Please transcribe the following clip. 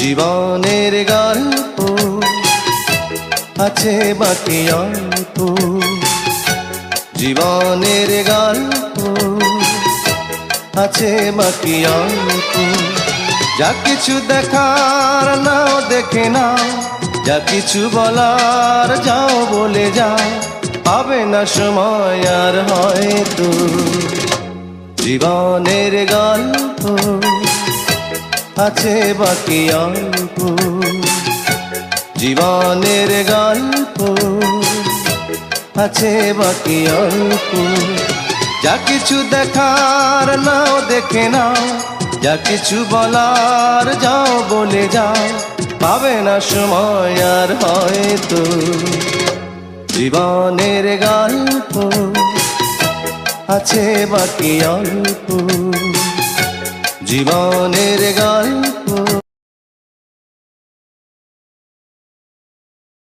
জীবনের গল্প আছে বাকি অল্প, জীবনের গল্প আছে বাকি অল্প। যা কিছু দেখার নাও দেখে নাও, যা কিছু বলার যাও বলে যাও, পাবে না সময় আর হয়তো। জীবনের গল্প আছে বাকি অল্প, জীবনের গল্প আছে বাকি অল্প। যা কিছু দেখার নাও দেখে নাও, যা কিছু বলার যাও বলে যাও, পাবে না সময় আর হয়তো। জীবনের গল্প আছে বাকি অল্প, জীবনের গল্প